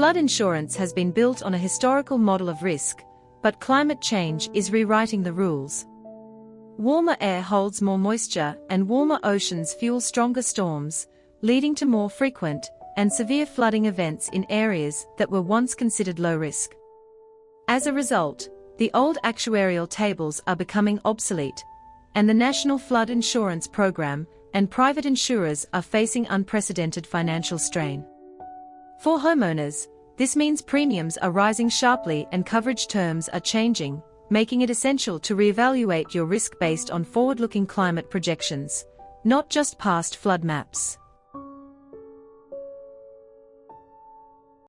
Flood insurance has been built on a historical model of risk, but climate change is rewriting the rules. Warmer air holds more moisture, and warmer oceans fuel stronger storms, leading to more frequent and severe flooding events in areas that were once considered low risk. As a result, the old actuarial tables are becoming obsolete, and the National Flood Insurance Program and private insurers are facing unprecedented financial strain. For homeowners, this means premiums are rising sharply and coverage terms are changing, making it essential to reevaluate your risk based on forward-looking climate projections, not just past flood maps.